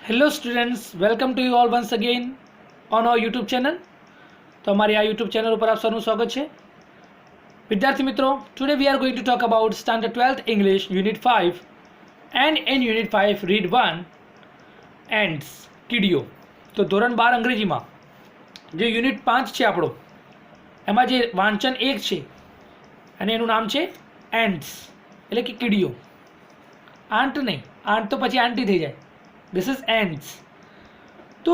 Hello students, welcome to you all once again on our YouTube channel. तो हमारे આ YouTube channel ઉપર આપ સૌનું સ્વાગત છે। વિદ્યાર્થી મિત્રો, today we are going to talk about standard 12th English unit 5 and in unit 5 read 1 ants કીડીઓ। તો ધોરણ 12 અંગ્રેજીમાં જે યુનિટ 5 છે આપણો, એમાં જે વાંચન 1 છે અને એનું નામ છે એન્ડ્સ, એટલે કે કીડીઓ। આંટ નહીં, આંટ તો પછી આંટી થઈ જાય। This is ends. तो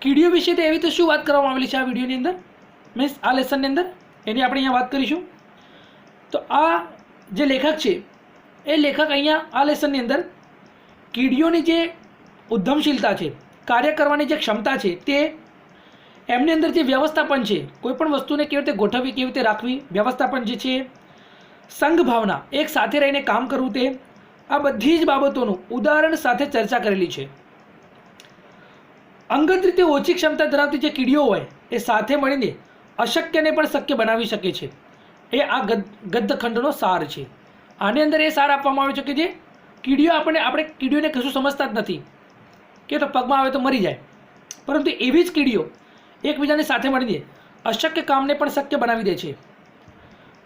कीड़ियों विषे तो एवी तो शू बात करवामां आवेली छे आ विडियोनी अंदर, मीन्स आ लेसननी अंदर एनी आपणे अहींया बात करीशुं। तो आ जे लेखक छे ए लेखक अहींया आ लेसननी अंदर कीड़ियोनी जे उद्यमशीलता छे, कार्य करवानी जे क्षमता छे, ते एमनी अंदर जे व्यवस्थापन छे, कोईपण वस्तुने केवी रीते गोठववी, केवी रीते राखवी, व्यवस्थापन जे छे, संघ भावना, एक साथे रहीने काम करवुं, ते आ बधी ज बाबतोનું ઉદાહરણ સાથે ચર્ચા કરેલી છે। અંગત રીતે ઓછી ક્ષમતા ધરાવતી જે કીડીઓ હોય એ સાથે મળીને અશક્યને પણ શક્ય બનાવી શકે છે। એ આ ગદ્યખંડનો સાર છે। આની અંદર એ સાર આપવામાં આવ્યો છે કે જે કીડીઓ આપણે કીડીઓને કશું સમજતા જ નથી કે તો પગમાં આવે તો મરી જાય, પરંતુ એવી જ કીડીઓ એકબીજાને સાથે મળીને અશક્ય કામને પણ શક્ય બનાવી દે છે।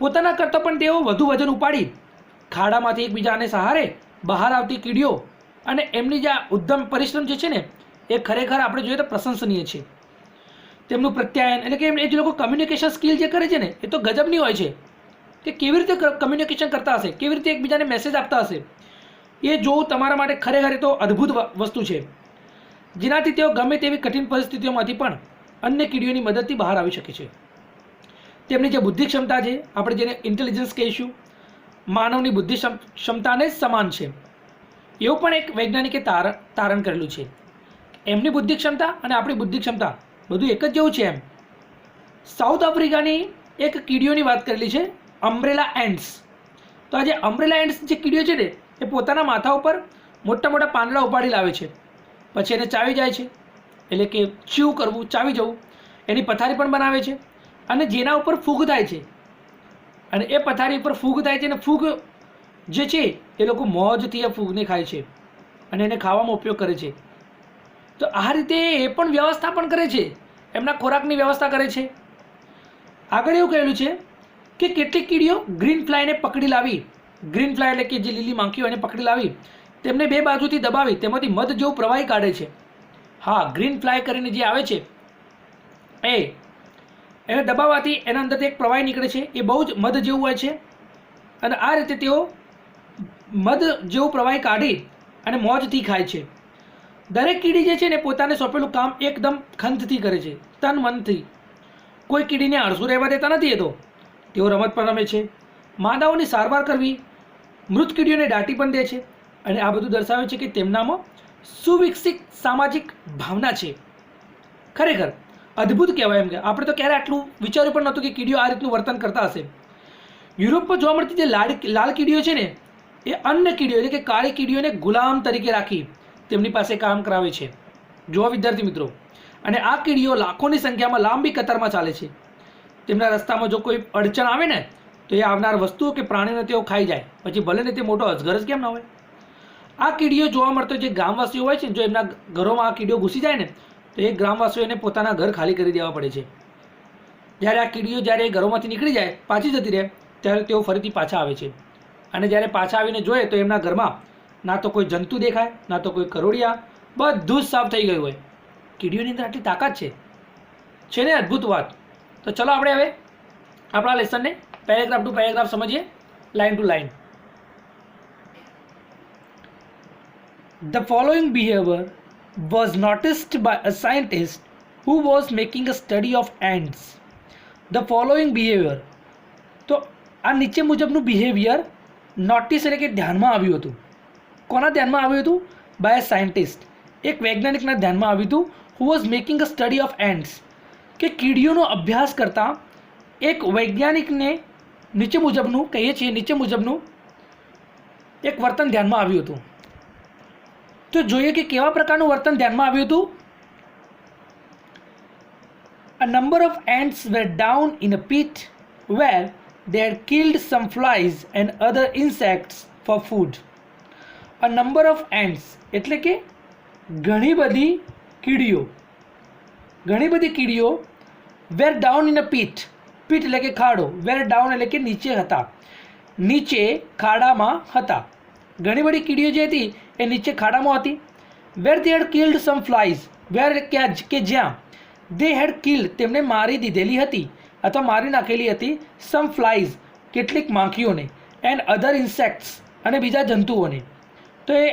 પોતાના કરતાં પણ તેઓ વધુ વજન ઉપાડી ખાડામાંથી એકબીજાને સહારે બહાર આવતી કીડીઓ અને એમની જે ઉદ્યમ પરિશ્રમ જે છે ને, એ ખરેખર આપણે જોઈએ તો પ્રશંસનીય છે। તેમનું પ્રત્યાયન એટલે કે એ જે લોકો કમ્યુનિકેશન સ્કિલ જે કરે છે ને, એ તો ગજબની હોય છે કે કેવી રીતે કમ્યુનિકેશન કરતા હશે, કેવી રીતે એકબીજાને મેસેજ આપતા હશે, એ જોવું તમારા માટે ખરેખર તો અદ્ભુત વસ્તુ છે, જેનાથી તેઓ ગમે તેવી કઠિન પરિસ્થિતિઓમાંથી પણ અન્ય કીડીઓની મદદથી બહાર આવી શકે છે। તેમની જે બુદ્ધિ ક્ષમતા છે, આપણે જેને ઇન્ટેલિજન્સ કહીશું, માનવની બુદ્ધિ ક્ષમતાને જ સમાન છે, એવું પણ એક વૈજ્ઞાનિકે તારણ કરેલું છે। એમની બુદ્ધિ ક્ષમતા અને આપણી બુદ્ધિ ક્ષમતા બધું એક જ જેવું છે એમ। સાઉથ આફ્રિકાની એક કીડીઓની વાત કરેલી છે, અમ્બ્રેલા એન્ટ્સ। તો આ જે અમ્બ્રેલા એન્ટ્સ જે કીડીઓ છે ને, એ પોતાના માથા ઉપર મોટા મોટા પાંદડા ઉપાડી લાવે છે, પછી એને ચાવી જાય છે, એટલે કે ચ્યુ કરવું, ચાવી જવું, એની પથારી પણ બનાવે છે, અને જેના ઉપર ફૂગ થાય છે, અને એ પથારી ઉપર ફૂગ થાય છે, અને ફૂગ જે છે એ લોકો મોજથી એ ફૂગને ખાય છે અને એને ખાવામાં ઉપયોગ કરે છે। તો આ રીતે એ પણ વ્યવસ્થાપન કરે છે, એમના ખોરાકની વ્યવસ્થા કરે છે। આગળ એવું કહેલું છે કે કેટલીક કીડીઓ ગ્રીન ફ્લાયને પકડી લાવી, ગ્રીન ફ્લાય એટલે કે જે લીલી માખીઓ એને પકડી લાવી તેમને બે બાજુથી દબાવી તેમાંથી મધ જેવું પ્રવાહી કાઢે છે। હા, ગ્રીન ફ્લાય કરીને જે આવે છે એને દબાવવાથી એના અંદરથી એક પ્રવાહી નીકળે છે, એ બહુ જ મધ જેવું હોય છે, અને આ રીતે તેઓ મધ જેવું પ્રવાહી કાઢી અને મોજથી ખાય છે। દરેક કીડી જે છે ને પોતાને સોંપેલું કામ એકદમ ખંતથી કરે છે, તન મનથી। કોઈ કીડીને આળસુ રહેવા દેતા નથી, એ તો તેઓ રમત પણ રમે છે, માદાઓની સારવાર કરવી, મૃત કીડીઓને દાટી પણ દે છે, અને આ બધું દર્શાવે છે કે તેમનામાં સુવિકસિત સામાજિક ભાવના છે। ખરેખર અદ્ભુત કહેવાય એમ કે આપણે તો ક્યારે આટલું વિચાર્યું પણ નહોતું કે કીડીઓ આ રીતનું વર્તન કરતા હશે। યુરોપમાં જોવા મળતી જે લાલ કીડીઓ છે ને, એ અન્ય કીડીઓ એટલે કે કાળી કીડીઓને ગુલામ તરીકે રાખી તેમની પાસે કામ કરાવે છે। જોવા વિદ્યાર્થી મિત્રો, અને આ કીડીઓ લાખોની સંખ્યામાં લાંબી કતારમાં ચાલે છે। તેમના રસ્તામાં જો કોઈ અડચણ આવે ને, તો એ આવનાર વસ્તુઓ કે પ્રાણીને તેઓ ખાઈ જાય, પછી ભલે ને તે મોટો અજગર જ કેમ ના હોય। આ કીડીઓ જોવા મળતો જે ગ્રામવાસીઓ હોય છે, જો એમના ઘરોમાં આ કીડીઓ ઘૂસી જાય ને, તો એ ગ્રામવાસીઓને પોતાના ઘર ખાલી કરી દેવા પડે છે। જ્યારે આ કીડીઓ જ્યારે ઘરોમાંથી નીકળી જાય, પાછી જતી રહે, ત્યારે તેઓ ફરીથી પાછા આવે છે, અને જ્યારે પાછા આવીને જોઈએ તો એમના ઘરમાં ના તો કોઈ જંતુ દેખાય, ના તો કોઈ કરોડિયા, બધું જ સાફ થઈ ગયું હોય। કીડીઓની અંદર આટલી તાકાત છે ને, અદ્ભુત વાત। તો ચલો આપણે હવે આપણા લેસનને પેરેગ્રાફ ટુ પેરેગ્રાફ સમજીએ, line to line. The following behavior was noticed by a scientist who was making a study of ants. The following behavior, તો આ નીચે મુજબનું બિહેવિયર નોટિસ એટલે કે ધ્યાનમાં આવ્યું હતું। કોના ધ્યાનમાં આવ્યું હતું? બાય અ સાયન્ટિસ્ટ, એક વૈજ્ઞાનિકના ધ્યાનમાં આવ્યું હતું, who was making a study of ants, કે કીડીઓનો અભ્યાસ કરતા એક વૈજ્ઞાનિકને નીચે મુજબનું કહીએ છીએ, નીચે મુજબનું એક વર્તન ધ્યાનમાં આવ્યું હતું। તો જોઈએ કે કેવા પ્રકારનું વર્તન ધ્યાનમાં આવ્યું હતું। A number of ants were down in a pit where they had killed some flies and other insects for food. A number of ants એટલે કે ઘણી બધી કીડીઓ were down in a pit. Pit એટલે કે ખાડો, વેર ડાઉન એટલે કે નીચે હતા, નીચે ખાડામાં હતા. ઘણી બધી કીડીઓ જે હતી એ નીચે ખાડામાં હતી. વેર દે હેડ કિલ્ડ સમ ફ્લાઇઝ, વેર કે જ્યાં દે હેડ કિલ્ડ તેમને મારી દીધેલી હતી અથવા મારી નાખેલી હતી, સમ ફ્લાઇઝ કેટલીક માખીઓને, એન્ડ અધર ઇન્સેક્ટ્સ અને બીજા જંતુઓને. તો એ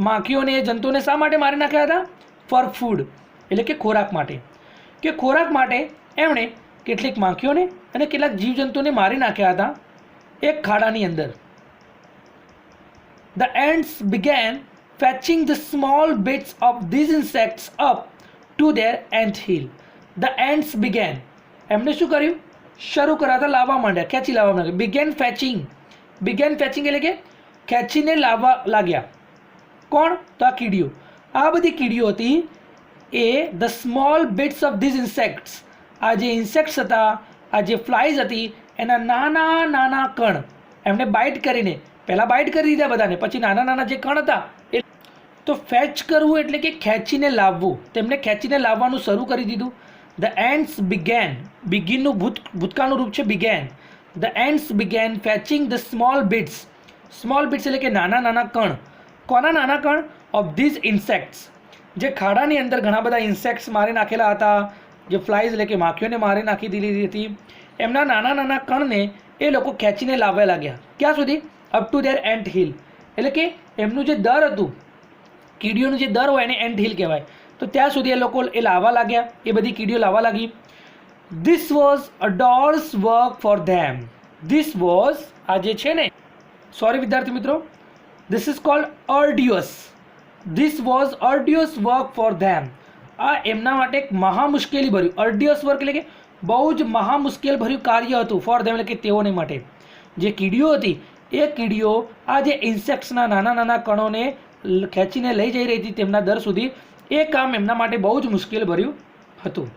માખીઓને એ જંતુઓને શા માટે મારી નાખ્યા હતા? ફોર ફૂડ એટલે કે ખોરાક માટે. કે ખોરાક માટે એમણે કેટલીક માખીઓને અને કેટલાક જીવજંતુઓને મારી નાખ્યા હતા એક ખાડાની અંદર. The ants began fetching the small bits of these insects up to their ant hill. The ants began, એમણે શું કર્યું? શરૂ કરાતા લાવવા માંડ્યા, ખેંચી લાવવા માંડ્યા. began fetching એટલે કે ખેંચીને લાવવા લાગ્યા. કોણ? તો આ કીડીઓ. આ બધી કીડીઓ હતી એ the small bits of these insects, આ જે ઇન્સેક્ટ્સ હતા, આ જે ફ્લાઇઝ હતી એના નાના નાના કણ એમને બાઇટ કરીને, પહેલાં બાઇટ કરી દીધા બધાને, પછી નાના નાના જે કણ હતા એ તો ફેચ કરવું એટલે કે ખેંચીને લાવવું, તેમને ખેંચીને લાવવાનું શરૂ કરી દીધું. ધ એન્ડ્સ બિગેન, બિગિનનું ભૂતકાળનું રૂપ છે began. The ants began fetching the small bits. Small bits એટલે કે નાના નાના કણ. કોના નાના કણ? ઓફ ધીઝ ઇન્સેક્ટ્સ, જે ખાડાની અંદર ઘણા બધા ઇન્સેક્ટ્સ મારી નાખેલા હતા, જે ફ્લાઇઝ એટલે કે માખીઓને મારી નાખી દીધી હતી, એમના નાના નાના કણને એ લોકો ખેંચીને લાવવા લાગ્યા. ક્યાં સુધી? Up to there ant hill, એટલે કે એમનું જે દર હતું, કીડીઓનું જે દર હોય એને એન્ટ હિલ કહેવાય. તો ત્યાં સુધી એ લોકો એ લાવવા લાગ્યા, એ બધી કીડીઓ લાવવા લાગી. ધીસ વોઝ અ ડોર્સ work for them. This was, આ જે છે ને, સોરી વિદ્યાર્થી મિત્રો, this is called arduous. This was arduous work for them. આ એમના માટે એક મહામુશ્કેલી ભર્યું, અર્ડિયસ વર્ક એટલે કે બહુ જ મહામુશ્કેલ ભર્યું કાર્ય હતું. ફોર ધેમ એટલે કે તેઓને માટે. જે કીડીઓ હતી એ કીડીઓ આ જે ઇન્સેક્ટ્સના નાના નાના કણોને ખેંચીને લઈ જઈ રહી હતી તેમના દર સુધી, એ કામ એમના માટે બહુ જ મુશ્કેલ ભર્યું હતું.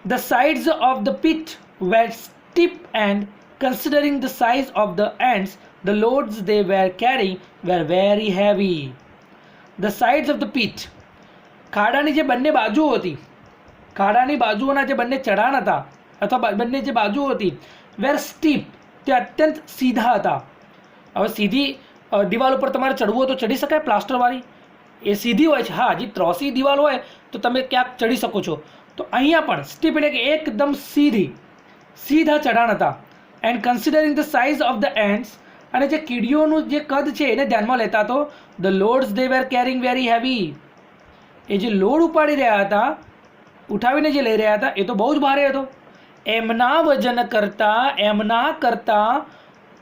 The sides of the pit were steep and considering the size of the ants the loads they were carrying were very heavy. The sides of the pit, ખાડાની જે બંને બાજુઓ હતી, ખાડાની બાજુઓના જે બંને ચઢાણ હતા અથવા બંને જે બાજુઓ હતી, વેર સ્ટીપ, તે અત્યંત સીધા હતા. હવે સીધી દિવાલ ઉપર તમારે ચડવું હોય તો ચડી શકાય, પ્લાસ્ટરવાળી એ સીધી હોય છે. હા, જે ત્રોસી દિવાલ હોય તો તમે ક્યાંક ચડી શકો છો. તો અહીંયા પણ સ્ટીપ એટલે કે એકદમ સીધા ચઢાણ હતા. And considering the size of the ants, અને જે કીડીઓનું જે કદ છે એને ધ્યાનમાં લેતા તો the loads they were carrying very heavy, એ જે લોડ ઉપાડી રહ્યા હતા, ઉઠાવીને જે લઈ રહ્યા હતા એ તો બહુ જ ભારે હતો. એમના વજન કરતાં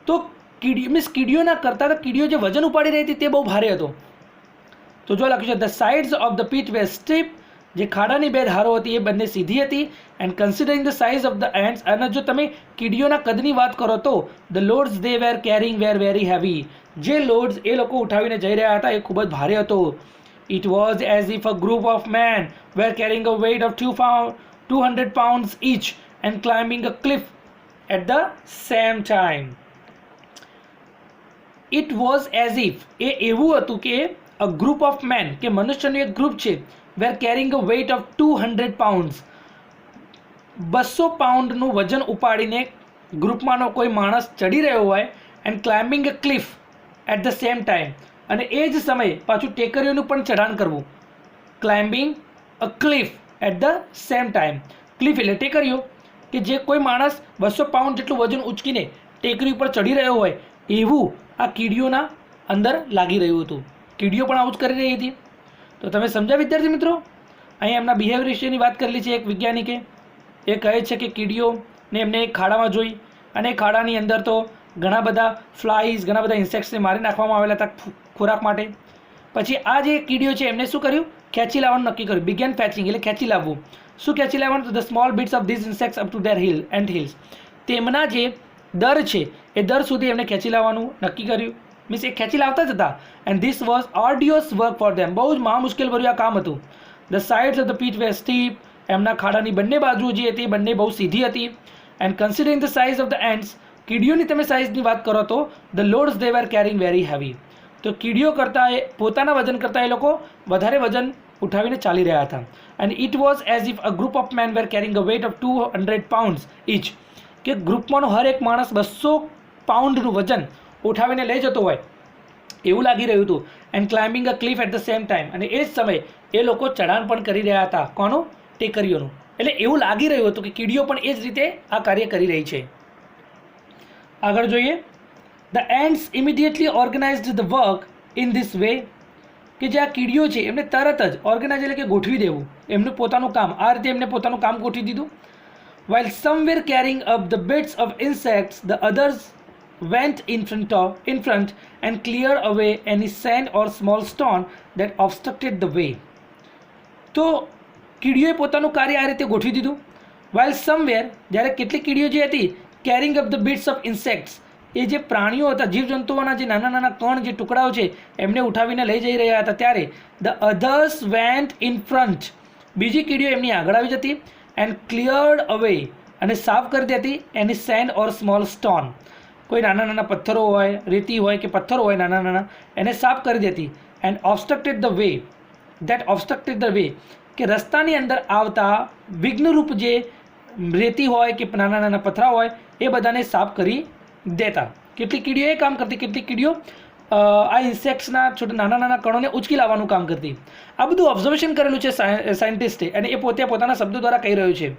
તો કીડીઓના કરતાં તો કીડીઓ જે વજન ઉપાડી રહી હતી તે બહુ ભારે હતો. તો જો લખ્યું છે the sides of the pit were steep, જે ખાડાની બે ધારો હતી એ બંને સીધી હતી. And considering the size of the ants, અને જો તમે કીડીઓના કદની વાત કરો તો the loads they were carrying were very heavy, જે લોડ્સ એ લોકો ઉઠાવીને જઈ રહ્યા હતા એ ખૂબ જ ભારે હતો. It was as if a group of men were carrying a weight of 200 pounds each and climbing a cliff at the same time. It was as if, એ એવું હતું કે a group of men, કે મનુષ્યનું એક group છે, were carrying a weight of 200 pounds, 200 પાઉન્ડનું વજન ઉપાડીને ગ્રુપમાંનો કોઈ માણસ ચડી રહ્યો હોય, and climbing a cliff at the same time, અને એ જ સમયે પાછું ટેકરીઓનું પણ ચઢાણ કરવું. Climbing a cliff at the same time. Cliff એટલે ટેકરીઓ, કે જે કોઈ માણસ 200 પાઉન્ડ જેટલું વજન ઉચકીને ટેકરી ઉપર ચડી રહ્યો હોય એવું આ કીડીઓના અંદર લાગી રહ્યું હતું. કીડીઓ પણ આવું જ કરી રહી હતી. તો તમે સમજ્યા વિદ્યાર્થી મિત્રો? અહીં એમના બિહેવિયર વિશેની વાત કરેલી છે એક વૈજ્ઞાનિકે. એ કહે છે કે કીડીઓને એમને એક ખાડામાં જોઈ, અને એ ખાડાની અંદર તો ઘણા બધા ફ્લાઇઝ, ઘણા બધા ઇન્સેક્ટ્સને મારી નાખવામાં આવેલા હતા ખોરાક માટે. પછી આ જે કીડીઓ છે એમને શું કર્યું? ખેંચી લાવવાનું નક્કી કર્યું. બિગેન ફેચિંગ એટલે ખેંચી લાવવું. શું ખેંચી લાવવાનું? તો the small bits of these insects up to there ant hills, તેમના જે દર છે એ દર સુધી એમને ખેંચી લાવવાનું નક્કી કર્યું. મીન્સ એ ખેંચી લાવતા જ હતા. And this was arduous work for them, બહુ જ મહામુશ્કેલ ભર્યું આ કામ હતું. The sides of the pit were steep, એમના ખાડાની બંને બાજુઓ જે હતી બંને બહુ સીધી હતી. And considering the size of the ants, કીડીઓની તમે સાઇઝની વાત કરો તો the loads they were carrying very heavy, તો કીડીઓ કરતાં પોતાના વજન કરતાં એ લોકો વધારે વજન ઉઠાવીને ચાલી રહ્યા હતા. અને it was as if a group of men were carrying a weight of 200 pounds each, કે ગ્રુપમાંનો હર એક માણસ 200 પાઉન્ડનું વજન ઉઠાવીને લઈ જતો હોય એવું લાગી રહ્યું હતું. And climbing a cliff at the same time, અને એ જ સમયે એ લોકો ચઢાણ પણ કરી રહ્યા હતા. કોનું? ટેકરીઓનું. એટલે એવું લાગી રહ્યું હતું કે કીડીઓ પણ એ જ રીતે આ કાર્ય કરી રહી છે. આગળ જોઈએ. The ends immediately organised the work in this way, કે જે આ કીડીઓ છે એમને તરત જ ઓર્ગેનાઇઝ એટલે કે ગોઠવી દેવું એમનું પોતાનું કામ. આ રીતે એમને પોતાનું કામ ગોઠવી દીધું. while some were carrying up the bits of insects, the others went in front and cleared away any sand or small stone that obstructed the way. તો કીડીઓએ પોતાનું કાર્ય આ રીતે ગોઠવી દીધું. while some were, જ્યારે કેટલીક કીડીઓ જે હતી carrying up the bits of insects, એ જે પ્રાણીઓ હતા, જીવજંતુઓના જે નાના નાના કણ, જે ટુકડાઓ છે એમને ઉઠાવીને લઈ જઈ રહ્યા હતા, ત્યારે the others went in front, બીજી કીડીઓ એમની આગળ આવી જતી, and cleared away, અને સાફ કરી દેતી એની સેન્ડ ઓર સ્મોલ સ્ટોન, કોઈ નાના નાના પથ્થરો હોય, રેતી હોય કે પથ્થરો હોય નાના નાના, એને સાફ કરી દેતી. And obstructed the way, that obstructed the way, કે રસ્તાની અંદર આવતા વિઘ્નરૂપ જે રેતી હોય કે નાના નાના પથરા હોય એ બધાને સાફ કરી દેતા. કેટલીક કીડીઓ એ કામ કરતી, કેટલીક કીડીઓ આ ઇન્સેક્ટ્સના છોટા નાના નાના કણોને ઉચકી લાવવાનું કામ કરતી. આ બધું ઓબ્ઝર્વેશન કરેલું છે સાયન્ટિસ્ટે, અને એ પોતે પોતાના શબ્દો દ્વારા કહી રહ્યું છે.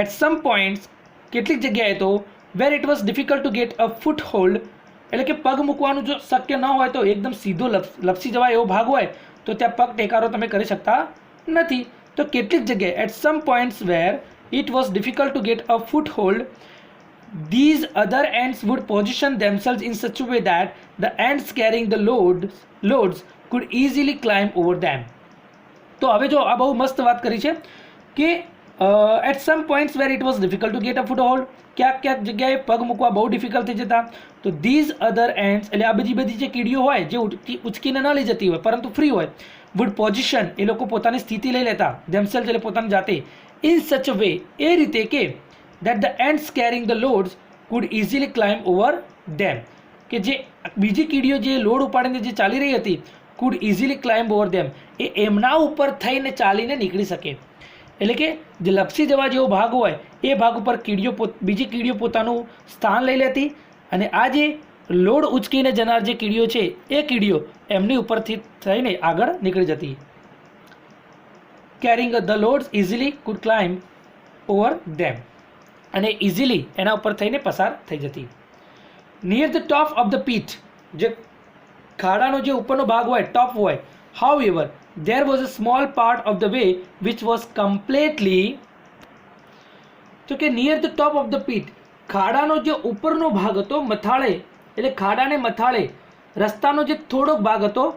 એટ સમ પોઈન્ટ્સ, કેટલીક જગ્યાએ તો where it was difficult to get a foothold, એટલે કે પગ મૂકવાનું જો શક્ય ન હોય તો એકદમ સીધો લપસી જવાય એવો ભાગ હોય તો ત્યાં પગ ટેકારો તમે કરી શકતા નથી. તો કેટલીક જગ્યાએ at some points where it was difficult to get a foothold, these other ants would position themselves in such a way that the ants carrying the loads could easily climb over them. તો હવે જો આ બહુ મસ્ત વાત કરી છે કે at some points where it was difficult to get a foothold, ક્યાંક ક્યાંક જગ્યાએ પગ મૂકવા બહુ ડિફિકલ્ટ થઈ જતા. તો ધીઝ અધર એન્ટ્સ, એટલે આ બધી જે કીડીઓ હોય જે ઉચકીને ન લઈ જતી હોય પરંતુ ફ્રી હોય, વુડ પોઝિશન, એ લોકો પોતાની સ્થિતિ લઈ લેતા, themselves એટલે પોતાની જાતે, ઇન સચ અ વે, એ રીતે કે that the ants carrying the loads could easily climb over them, કે જે બીજી કીડીઓ જે લોડ ઉપાડીને જે ચાલી રહી હતી could easily climb over them, એ એમના ઉપર થઈને ચાલીને નીકળી શકે. એટલે કે જે લપસી જવા જેવો ભાગ હોય એ ભાગ ઉપર કીડીઓ બીજી કીડીઓ પોતાનું સ્થાન લઈ લેતી, અને આ જે લોડ ઉચકીને જનાર જે કીડીઓ છે એ કીડીઓ એમની ઉપરથી થઈને આગળ નીકળી જતી. carrying the loads easily could climb over them, અને ઇઝીલી એના ઉપર થઈને પસાર થઈ જતી. Near the top of the pit, જે ખાડાનો જે ઉપરનો ભાગ હોય, ટોપ હોય, however there was a small part of the way which was completely, તો કે near the top of the pit, ખાડાનો જે ઉપરનો ભાગ હતો, મથાળે એટલે ખાડાને મથાળે રસ્તાનો જે થોડોક ભાગ હતો,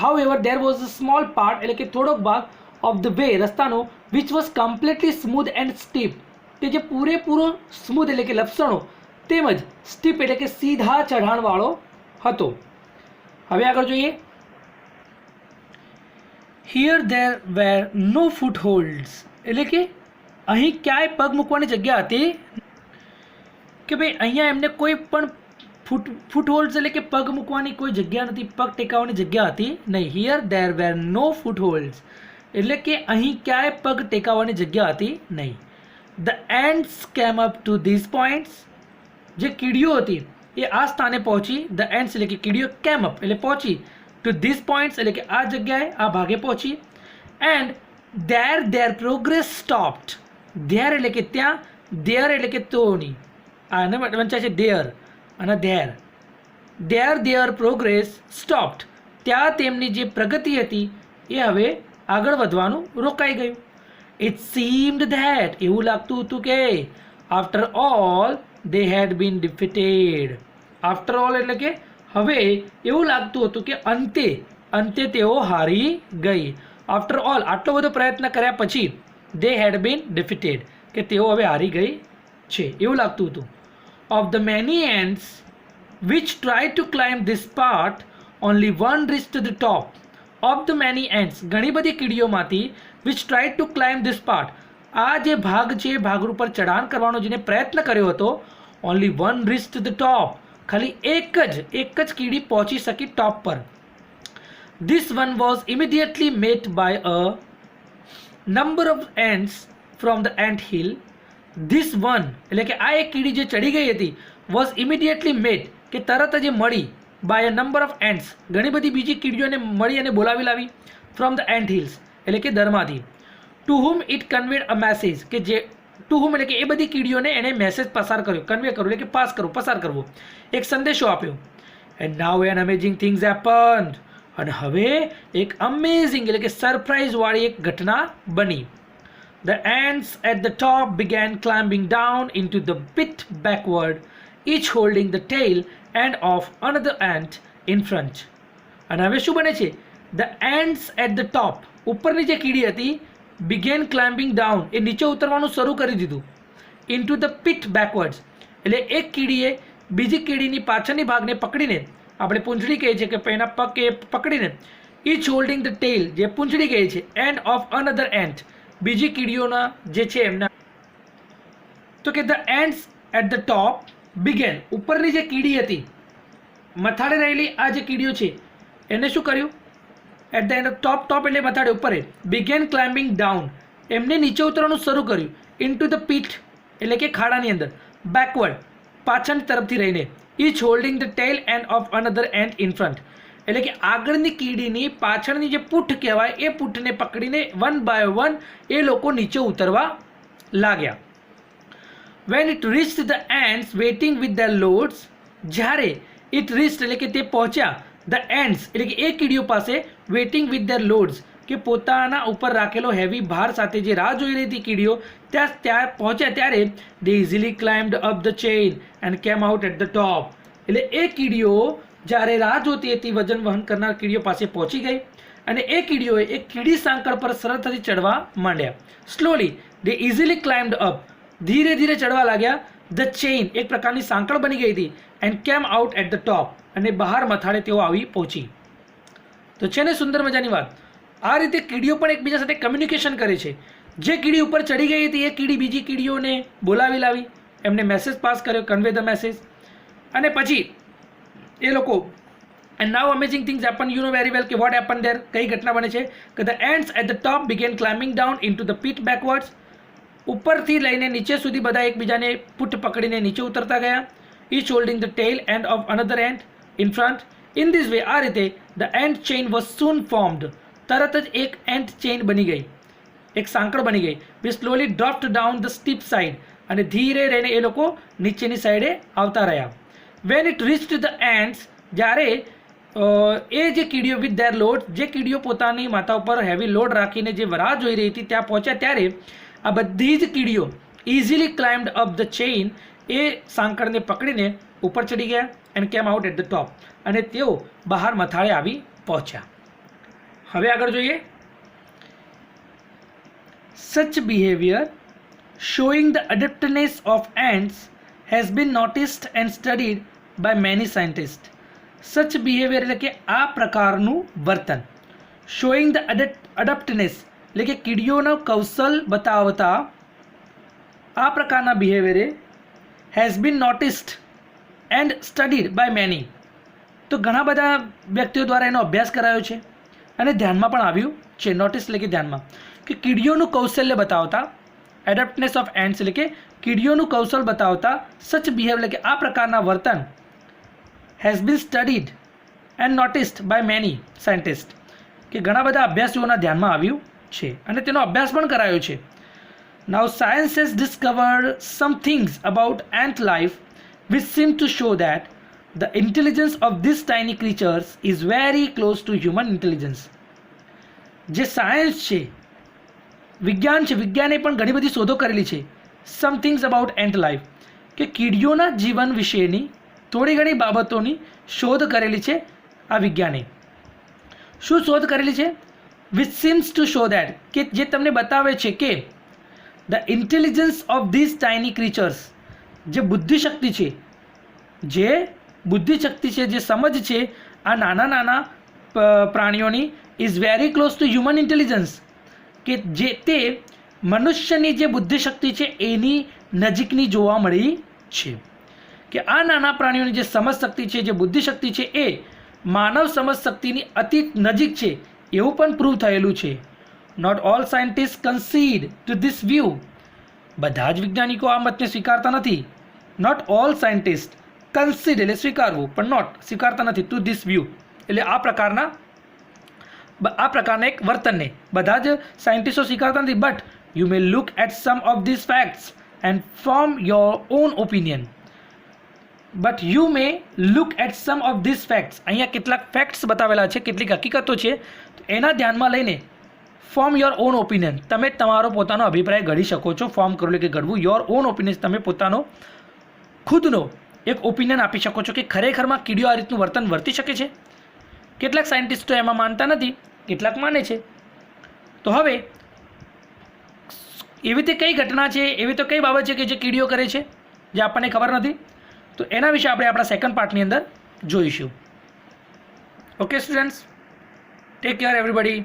however there was a small part, એટલે કે થોડોક ભાગ ઓફ ધ વે રસ્તાનો, which was completely smooth and steep, કે જે પૂરેપૂરો સ્મૂથ એટલે કે લપસણો તેમજ સ્ટીપ એટલે કે સીધા ચઢાણવાળો હતો. હવે આગળ જોઈએ. Here there were no footholds, એટલે કે અહીં ક્યાંય પગ મૂકવાની જગ્યા હતી કે ભાઈ અહીંયા એમને કોઈ પણ ફૂટ હોલ્ડ્સ એટલે કે પગ મૂકવાની કોઈ જગ્યા નથી, પગ ટેકાવવાની જગ્યા હતી નહીં. Here there were no footholds, એટલે કે અહીં ક્યાંય પગ ટેકાવવાની જગ્યા હતી નહીં. The ants came up to these points, જે કીડીઓ હતી એ આ સ્થાને પહોંચી. The ants એટલે કે કીડીઓ came up એટલે પહોંચી, to these points એટલે કે આ જગ્યાએ આ ભાગે પહોંચી. And there their progress stopped, there એટલે કે ત્યાં, there એટલે કે તોની, આને વંચાય છે there અને there their progress stopped, ત્યાં તેમની જે પ્રગતિ હતી એ હવે આગળ વધવાનું રોકાઈ ગયું. It seemed that, એવું લાગતું હતું કે after all they had been defeated, after all એટલે કે હવે એવું લાગતું હતું કે અંતે તેઓ હારી ગઈ. after all, આટલો બધો પ્રયત્ન કર્યા પછી they had been defeated, કે તેઓ હવે હારી ગઈ છે એવું લાગતું હતું. of the many ants which tried to climb this part, only one reached the top. of the many ants, ઘણી બધી કીડીઓમાંથી which tried to climb this part, આ જે ભાગ છે ભાગ ઉપર ચઢાણ કરવાનો જેને પ્રયત્ન કર્યો હતો, only one reached the top, ખાલી એક જ કીડી પહોંચી શકી ટોપ પર. This one was immediately met by a number of ants from the anthill. This one એટલે કે આ એક કીડી જે ચડી ગઈ હતી વોઝ ઇમિડિયેટલી મેટ કે તરત જ મળી by a number of ants ઘણી બધી બીજી કીડીઓને મળી અને બોલાવી લાવી ફ્રોમ ધ એન્ટ હિલ્સ એટલે કે દરમાંથી. To whom it conveyed a message કે જે ટુ હુમ એટલે કે એ બધી કીડીઓને એણે મેસેજ પસાર કર્યો, કન્વે કર્યો એટલે કે પાસ કરવો, પસાર કરવો, એક સંદેશો આપ્યો. And now N amazing things happened. અને હવે એક અમેઝિંગ એટલે કે સરપ્રાઇઝવાળી એક ઘટના બની. The ants at the top began climbing down into the pit backward, each holding the tail end of another ant in front. અને હવે શું બને છે? The ants at the top, ઉપરની જે કીડી હતી, began climbing down, એ નીચે ઉતરવાનું શરૂ કરી દીધું. into the pit backwards, એટલે એક કીડીએ બીજી કીડીની પાછળની ભાગને પકડીને, આપણે પૂંછડી કહીએ છીએ કે એના પગ એ પકડીને, each holding the tail, જે પૂંછડી કહે છે, end of another ant, બીજી કીડીઓના જે છે એમના. તો કે the ants at the top began, ઉપરની જે કીડી હતી મથાળે રહેલી આ જે કીડીઓ છે એને શું કર્યું? એટ ધ એન્ડ ટોપ એટલે મથાળે ઉપર, બિગેન ક્લાઇમ્બિંગ ડાઉન, એમને નીચે ઉતરવાનું શરૂ કર્યું. ઇન્ટુ ધ પીટ એટલે કે ખાડાની અંદર, બેકવર્ડ પાછળની તરફથી રહીને, each holding the tail end of another ant in front, એટલે કે આગળની કીડીની પાછળની જે પૂઠ કહેવાય એ પૂઠને પકડીને વન બાય વન એ લોકો નીચે ઉતરવા લાગ્યા. When it reached the ants waiting with the loads, જ્યારે ઇટ રીચ્ડ એટલે કે તે પહોંચ્યા ધ એન્ડ્સ એટલે કે એ કીડીઓ પાસે વેઇટિંગ વિથ ધ લોડ્સ કે પોતાના ઉપર રાખેલો હેવી ભાર સાથે જે રાહ જોઈ રહી હતી કીડીઓ, ત્યાં પહોંચ્યા ત્યારે they easily climbed up the chain and came out at the top. એટલે એ કીડીઓ જ્યારે રાહ જોતી હતી વજન વહન કરનાર કીડીઓ પાસે પહોંચી ગઈ અને એ કીડીઓએ એક કીડી સાંકળ પર સરળતાથી ચડવા માંડ્યા. સ્લોલી દે ઇઝીલી ક્લાઇમ્ડ અપ, ધીરે ધીરે ચડવા લાગ્યા. ધ ચેઇન એક પ્રકારની સાંકળ બની ગઈ હતી. And came out at the ટોપ, અને બહાર મથાળે તેઓ આવી પહોંચી. તો છે ને સુંદર મજાની વાત. આ રીતે કીડીઓ પણ એકબીજા સાથે કમ્યુનિકેશન કરે છે. જે કીડી ઉપર ચડી ગઈ હતી એ કીડી બીજી કીડીઓને બોલાવી લાવી, એમને મેસેજ પાસ કર્યો, કન્વે ધ મેસેજ. અને પછી એ લોકો and now amazing things happen, you know very well કે વોટ હેપન ધેર, કઈ ઘટના બને છે કે the ants at the top began climbing down into the pit backwards, ઉપરથી લઈને નીચે સુધી બધા એકબીજાને પૂઠ પકડીને નીચે ઉતરતા ગયા. Each holding the tail end of another ant in front. In this way, આ રીતે the ant chain was soon formed, તરત જ એક એન્ટ ચેઇન બની ગઈ, એક સાંકળ બની ગઈ. We slowly dropped down the steep side, અને ધીરે રહીને એ લોકો નીચેની સાઈડે આવતા રહ્યા. When it reached the ants, જ્યારે એ જે કીડીઓ વિથ ધેર લોડ, જે કીડીઓ પોતાની માથા ઉપર હેવી લોડ રાખીને જે રાહ જોઈ રહી હતી ત્યાં પહોંચ્યા ત્યારે આ બધી જ કીડીઓ easily climbed up the chain, એ સાંકળને પકડીને ઉપર ચડી ગયા. And came out at the ટોપ, અને તેઓ બહાર મથાળે આવી પહોંચ્યા. હવે આગળ જોઈએ. સચ behaviour showing the adaptiveness of ants has been noticed and studied by many scientists. Such behavior એટલે કે આ પ્રકારનું વર્તન, showing the adaptiveness એટલે કે કીડીઓનો કૌશલ બતાવતા આ પ્રકારના બિહેવિયરે has been noticed and studied by many, તો ઘણા બધા વ્યક્તિઓ દ્વારા એનો અભ્યાસ કરાયો છે અને ધ્યાનમાં પણ આવ્યું છે. નોટિસ એટલે કે ધ્યાનમાં, કે કીડીઓનું કૌશલ્ય બતાવતા, એડપ્ટનેસ ઓફ એન્ટ્સ એટલે કે કીડીઓનું કૌશલ બતાવતા, સચ બિહેવ એટલે કે આ પ્રકારના વર્તન has been studied and noticed by many scientist, કે ઘણા બધા અભ્યાસીઓના ધ્યાનમાં આવ્યું છે અને તેનો અભ્યાસ પણ કરાયો છે. Now science has discovered some things about ant life which seem to show that the intelligence of these tiny creatures is very close to human intelligence. જે સાયન્સ છે, વિજ્ઞાન છે, વિજ્ઞાને પણ ઘણી બધી શોધો કરેલી છે. સમ થિંગ્સ અબાઉટ એન્ટ લાઈફ, કે કીડીઓના જીવન વિશેની થોડી ઘણી બાબતોની શોધ કરેલી છે આ વિજ્ઞાને. શું શોધ કરેલી છે? Which seems two show that, કે જે તમને બતાવે છે કે the intelligence of these tiny ક્રીચર્સ, જે બુદ્ધિશક્તિ છે, જે સમજ છે આ નાના નાના પ્રાણીઓની, is very close to human intelligence, કે જે તે મનુષ્યની જે બુદ્ધિશક્તિ છે એની નજીકની જોવા મળી છે. કે આ નાના પ્રાણીઓની જે સમજશક્તિ છે, જે બુદ્ધિશક્તિ છે, એ માનવ સમજશક્તિની અતિ નજીક છે એવું પણ પ્રૂવ થયેલું છે. Not all scientist concede to this view. બધા જ વૈજ્ઞાનિકો આ મતને સ્વીકારતા નથી. નોટ ઓલ સાયન્ટિસ્ટ કન્સીડ એટલે સ્વીકારવું, પણ નોટ સ્વીકારતા નથી ટુ ધીસ વ્યૂ એટલે આ પ્રકારના એક વર્તનને બધા જ સાયન્ટિસ્ટો સ્વીકારતા નથી. But you may look at some of this facts and form your own opinion. But you may look at some of this facts. અહીંયા કેટલાક ફેક્ટ્સ બતાવેલા છે, કેટલીક હકીકતો છે, તો એના ધ્યાનમાં લઈને ફોર્મ યોર ઓન ઓપિનિયન, તમે તમારો પોતાનો અભિપ્રાય ઘડી શકો છો. ફોર્મ કરો એટલે કે ઘડવું. યોર ઓન ઓપિનિયન, તમે પોતાનો ખુદનો એક ઓપિનિયન આપી શકો છો કે ખરેખરમાં કીડીઓ આ રીતનું વર્તન વર્તી શકે છે. કેટલાક સાયન્ટિસ્ટો એમાં માનતા નથી, કેટલાક માને છે. તો હવે એવી તે કઈ ઘટના છે, એવી તો કઈ બાબત છે કે જે કીડીઓ કરે છે જે આપણને ખબર નથી, તો એના વિશે આપણે આપણા સેકન્ડ પાર્ટની અંદર જોઈશું. Okay students, take care everybody.